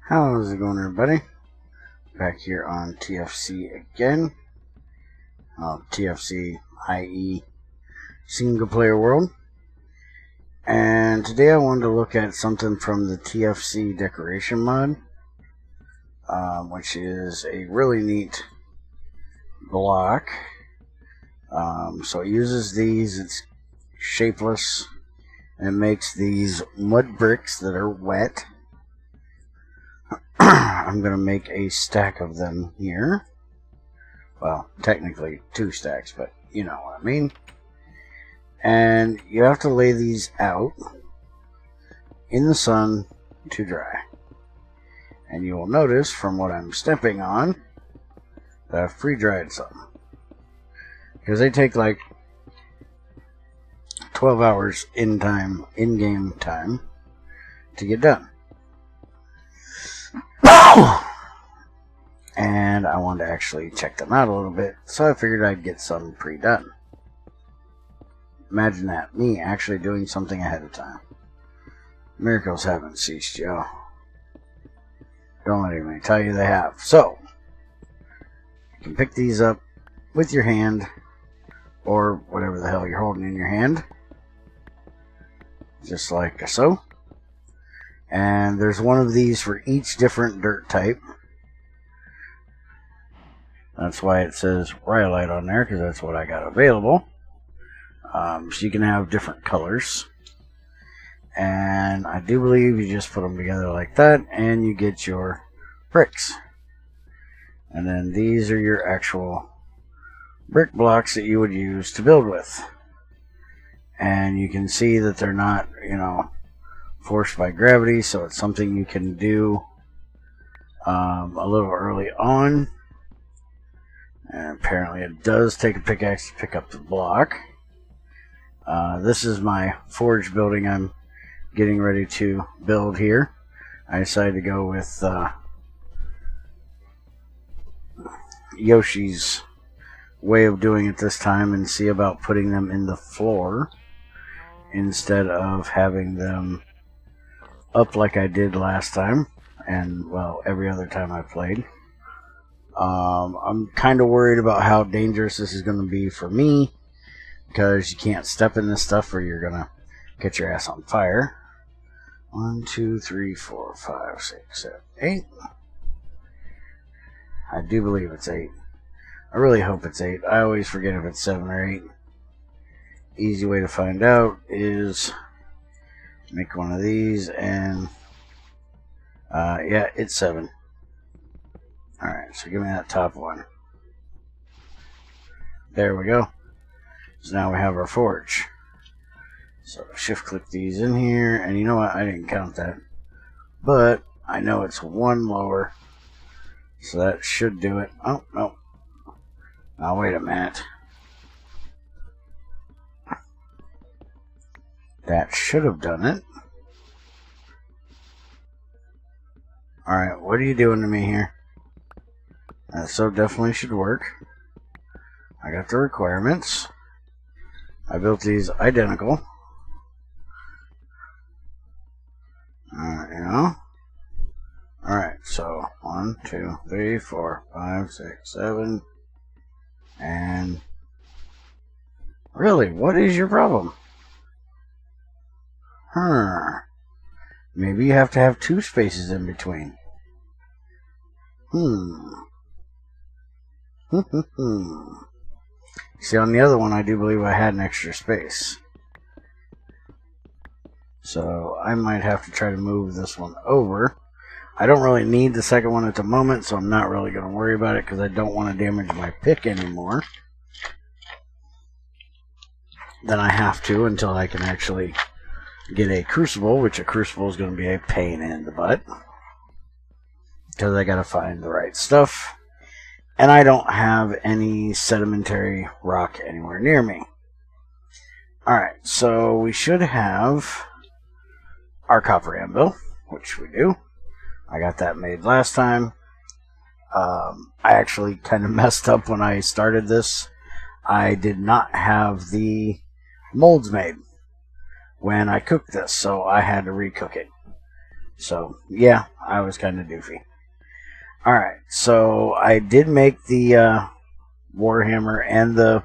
How's it going, everybody? Back here on TFC again. TFC, i.e. Single Player World. And today I wanted to look at something from the TFC decoration mod, which is a really neat block. So it uses these, it's shapeless, and it makes these mud bricks that are wet. I'm going to make a stack of them here. Well, technically 2 stacks, but you know what I mean. And you have to lay these out in the sun to dry. And you will notice from what I'm stepping on that I've pre-dried some. Because they take like 12 hours in-game time to get done. And I wanted to actually check them out a little bit, so I figured I'd get some pre-done. Imagine that, me actually doing something ahead of time. Miracles haven't ceased, yo. Don't let anybody tell you they have. So, you can pick these up with your hand, or whatever the hell you're holding in your hand. Just like so. And there's one of these for each different dirt type. That's why it says Rhyolite on there, because that's what I got available. So you can have different colors. And I do believe you just put them together like that, and you get your bricks. And then these are your actual brick blocks that you would use to build with. And you can see that they're not, forced by gravity, so it's something you can do a little early on. And apparently it does take a pickaxe to pick up the block. This is my forge building I'm getting ready to build here. I decided to go with Yoshi's way of doing it this time and see about putting them in the floor instead of having them up like I did last time, and well, every other time I played. I'm kind of worried about how dangerous this is going to be for me, because you can't step in this stuff or you're going to get your ass on fire. 1, 2, 3, 4, 5, 6, 7, 8. I do believe it's 8. I really hope it's 8. I always forget if it's 7 or 8. Easy way to find out is make one of these, and yeah, it's 7. Alright, so give me that top one. There we go. So now we have our forge. So shift click these in here, and you know what? I didn't count that. But I know it's 1 lower. So that should do it. Oh, no. Now wait a minute. That should have done it. Alright, what are you doing to me here? That so definitely should work. I got the requirements. I built these identical. Alright, so 1, 2, 3, 4, 5, 6, 7. And really, what is your problem? Maybe you have to have 2 spaces in between. See, on the other one, I do believe I had an extra space. So I might have to try to move this one over. I don't really need the second one at the moment, so I'm not really going to worry about it because I don't want to damage my pick anymore. Then I have to until I can actually get a crucible, which a crucible is going to be a pain in the butt. Because I got to find the right stuff. And I don't have any sedimentary rock anywhere near me. Alright, so we should have our copper anvil, which we do. I got that made last time. I actually kind of messed up when I started this. I did not have the molds made when I cooked this, so I had to recook it. So, yeah, I was kind of doofy. Alright, so I did make the Warhammer and the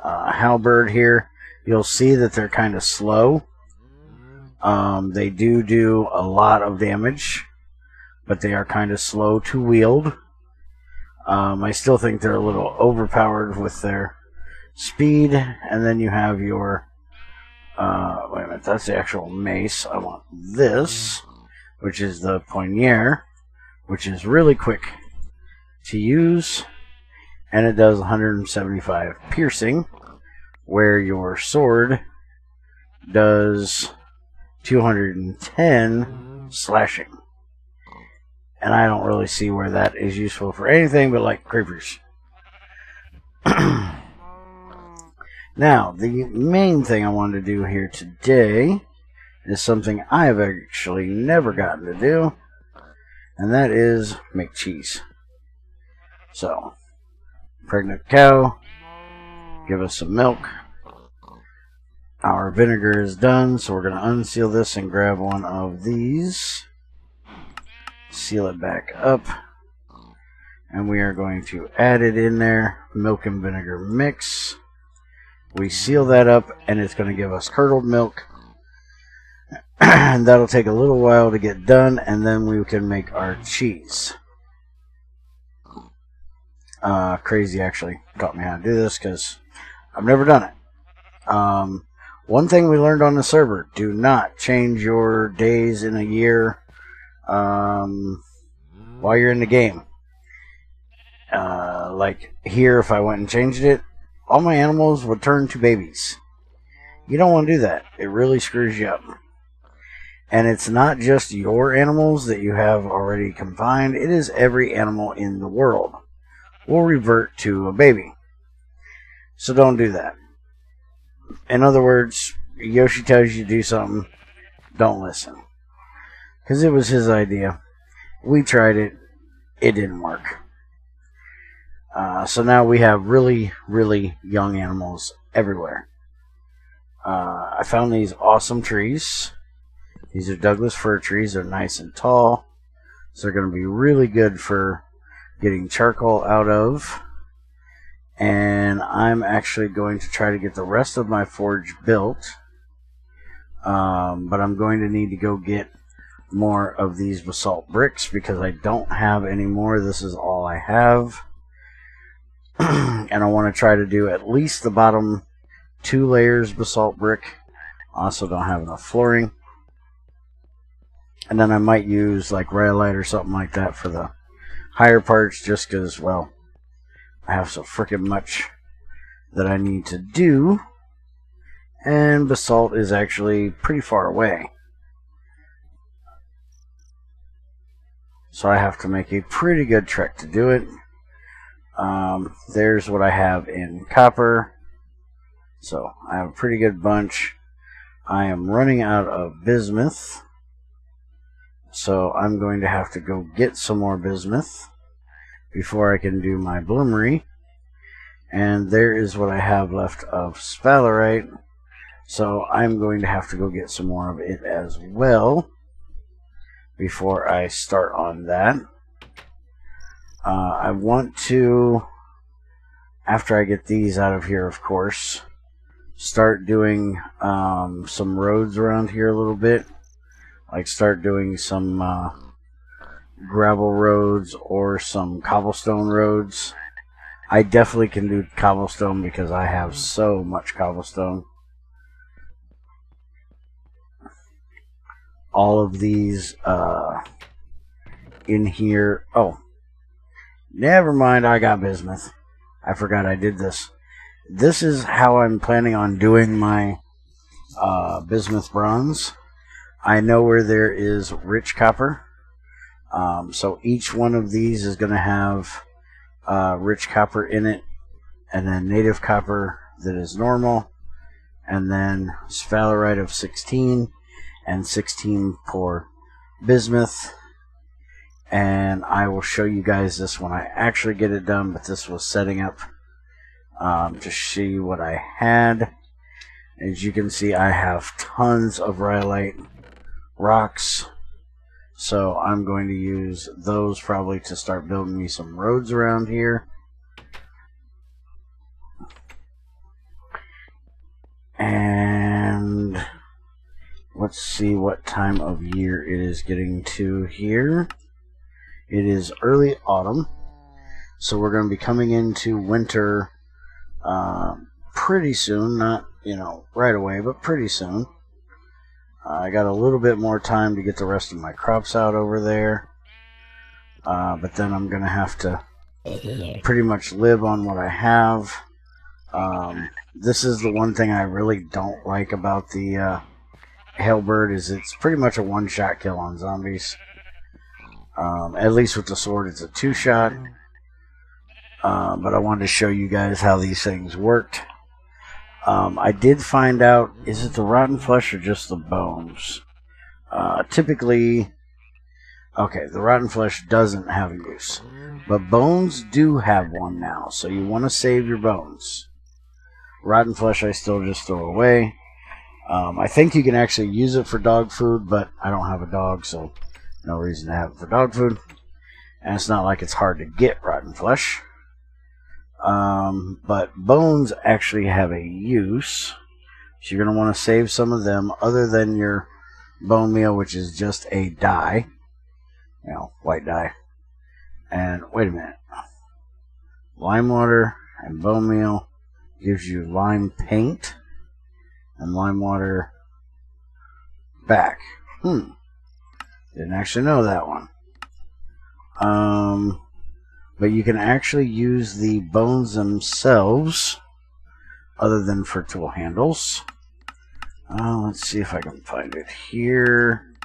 halberd here. You'll see that they're kind of slow. They do a lot of damage, but they are kind of slow to wield. I still think they're a little overpowered with their speed. And then you have your wait a minute, that's the actual mace. I want this, which is the poignard, which is really quick to use, and it does 175 piercing, where your sword does 210 slashing. And I don't really see where that is useful for anything but like creepers. Now, the main thing I wanted to do here today is something I've actually never gotten to do, and that is make cheese. So, pregnant cow, give us some milk. Our vinegar is done, so we're going to unseal this and grab one of these. Seal it back up, and we are going to add it in there. Milk and vinegar mix. We seal that up, and it's going to give us curdled milk. And that'll take a little while to get done, and then we can make our cheese. Crazy actually taught me how to do this because I've never done it. One thing we learned on the server: do not change your days in a year while you're in the game. Like here, if I went and changed it, all my animals would turn to babies. You don't want to do that. It really screws you up. And it's not just your animals that you have already confined. It is every animal in the world will revert to a baby. So don't do that. In other words, Yoshi tells you to do something, don't listen. Because it was his idea. We tried it. It didn't work. So now we have really, really young animals everywhere. I found these awesome trees. These are Douglas fir trees. They're nice and tall. So they're going to be really good for getting charcoal out of. And I'm actually going to try to get the rest of my forge built. But I'm going to need to go get more of these basalt bricks because I don't have any more. This is all I have. And I want to try to do at least the bottom 2 layers basalt brick. Also don't have enough flooring. And then I might use like rhyolite or something like that for the higher parts, just because, well, I have so freaking much that I need to do. And basalt is actually pretty far away. So I have to make a pretty good trek to do it. There's what I have in copper. So I have a pretty good bunch. I am running out of bismuth. So I'm going to have to go get some more bismuth before I can do my bloomery. And there is what I have left of sphalerite. So I'm going to have to go get some more of it as well before I start on that. I want to, after I get these out of here, of course, start doing some roads around here a little bit. Like start doing some gravel roads or some cobblestone roads. I definitely can do cobblestone because I have so much cobblestone. All of these in here. Oh, never mind, I got bismuth. I forgot I did this. This is how I'm planning on doing my bismuth bronze. I know where there is rich copper. So each one of these is going to have rich copper in it, and then native copper that is normal, and then sphalerite of 16 and 16 for bismuth. And I will show you guys this when I actually get it done, but this was setting up to see what I had. As you can see, I have tons of rhyolite rocks. So I'm going to use those probably to start building me some roads around here. And let's see what time of year it is getting to here. It is early autumn, so we're going to be coming into winter pretty soon. Not, right away, but pretty soon. I got a little bit more time to get the rest of my crops out over there. But then I'm going to have to pretty much live on what I have. This is the one thing I really don't like about the Halberd, is it's pretty much a one-shot kill on zombies. At least with the sword, it's a two-shot. But I wanted to show you guys how these things worked. I did find out, is it the rotten flesh or just the bones? Typically, okay, the rotten flesh doesn't have a use. But bones do have one now, so you want to save your bones. Rotten flesh I still just throw away. I think you can actually use it for dog food, but I don't have a dog, so no reason to have it for dog food. And it's not like it's hard to get rotten flesh. But bones actually have a use. So you're going to want to save some of them other than your bone meal, which is just a dye. White dye. And wait a minute. Lime water and bone meal gives you lime paint and lime water back. Didn't actually know that one. But you can actually use the bones themselves other than for tool handles. Let's see if I can find it here.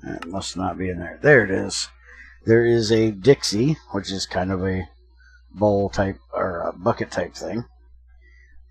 It must not be in there. There it is. There is a Dixie, which is kind of a bowl type or a bucket type thing,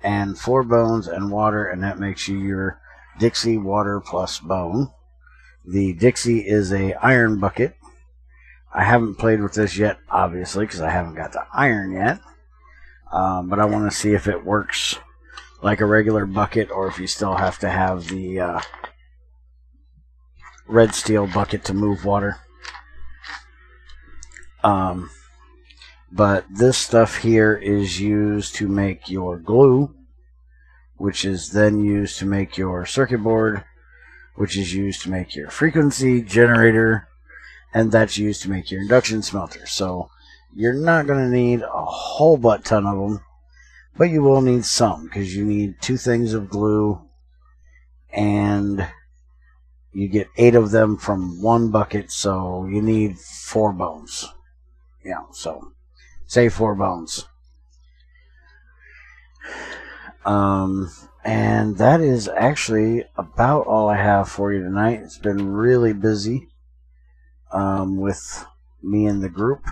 and 4 bones and water, and that makes you your Dixie water plus bone. The Dixie is a iron bucket. I haven't played with this yet, obviously, because I haven't got the iron yet. But I want to see if it works like a regular bucket, or if you still have to have the red steel bucket to move water. But this stuff here is used to make your glue, which is then used to make your circuit board, which is used to make your frequency generator, and that's used to make your induction smelter. So you're not going to need a whole butt ton of them, but you will need some, because you need 2 things of glue, and you get 8 of them from 1 bucket, so you need 4 bones. So say 4 bones. And that is actually about all I have for you tonight. It's been really busy with me and the group.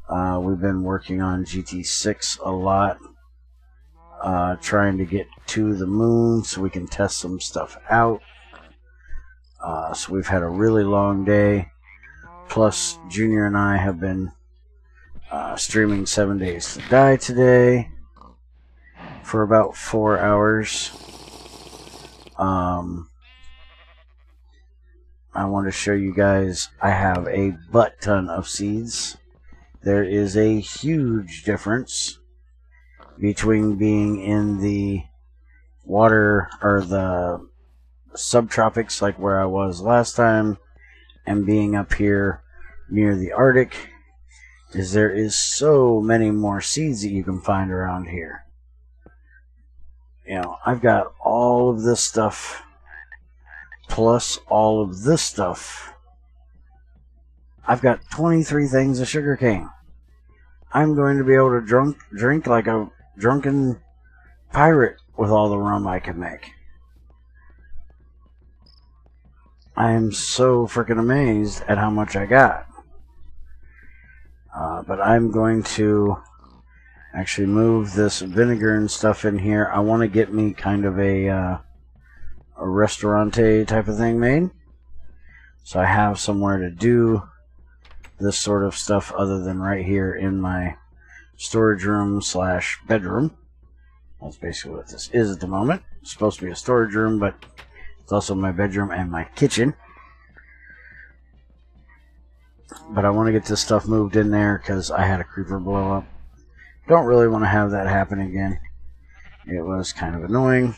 We've been working on GT6 a lot, trying to get to the moon so we can test some stuff out. So we've had a really long day. Plus, Junior and I have been streaming 7 Days to Die today for about 4 hours. I want to show you guys, I have a butt ton of seeds. There is a huge difference between being in the water or the subtropics like where I was last time and being up here near the Arctic, is there is so many more seeds that you can find around here. I've got all of this stuff plus all of this stuff. I've got 23 things of sugarcane. I'm going to be able to drink like a drunken pirate with all the rum I can make. I am so freaking amazed at how much I got. But I'm going to actually move this vinegar and stuff in here. I want to get me kind of a restaurante type of thing made. So I have somewhere to do this sort of stuff other than right here in my storage room / bedroom. That's basically what this is at the moment. It's supposed to be a storage room, but it's also my bedroom and my kitchen. But I want to get this stuff moved in there because I had a creeper blow up. Don't really want to have that happen again. It was kind of annoying.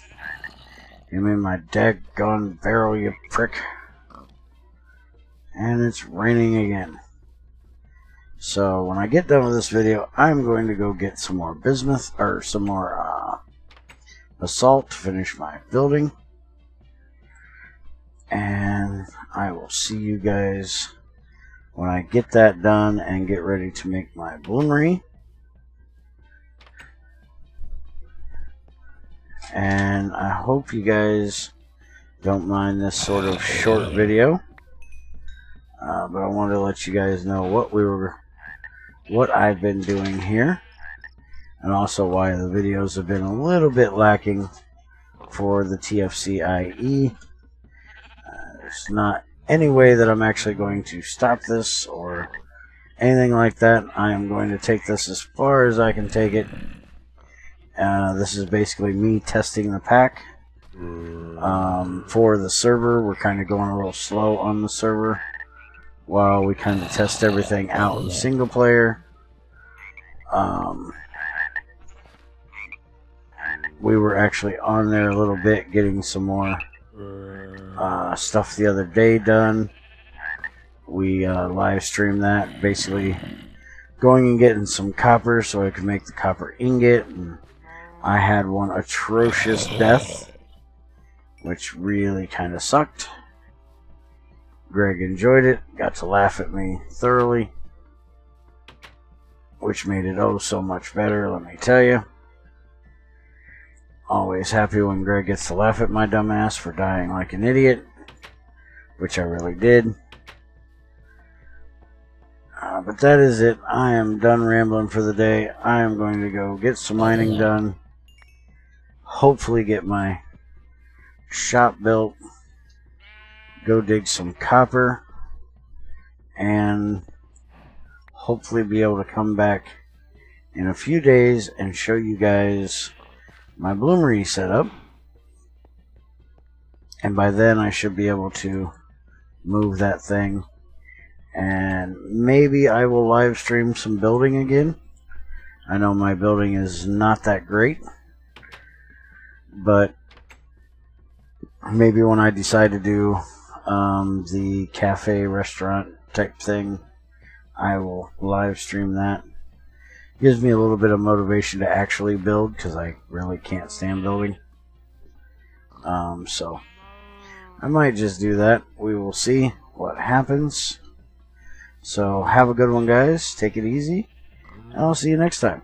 You made my daggone barrel, you prick. And it's raining again. So when I get done with this video, I'm going to go get some more bismuth, or some more basalt to finish my building. And I will see you guys when I get that done and get ready to make my bloomery. And I hope you guys don't mind this sort of short video. But I wanted to let you guys know what I've been doing here, and also why the videos have been a little bit lacking for the TFC IE. There's not any way that I'm actually going to stop this or anything like that. I am going to take this as far as I can take it. This is basically me testing the pack. For the server, we're kind of going a little slow on the server while we kind of test everything out in single player. We were actually on there a little bit getting some more stuff the other day done. We live streamed that, basically going and getting some copper so I could make the copper ingot. And I had one atrocious death, which really kind of sucked. Greg enjoyed it, got to laugh at me thoroughly, which made it oh so much better, let me tell you. Always happy when Greg gets to laugh at my dumbass for dying like an idiot, which I really did. But that is it. I am done rambling for the day. I am going to go get some mining done. Hopefully get my shop built. Go dig some copper. And hopefully be able to come back in a few days and show you guys my bloomery setup. And by then I should be able to move that thing. And maybe I will live stream some building again. I know my building is not that great, but maybe when I decide to do the cafe restaurant type thing, I will live stream that. Gives me a little bit of motivation to actually build, because I really can't stand building. So I might just do that. We will see what happens. So have a good one, guys. Take it easy, and I'll see you next time.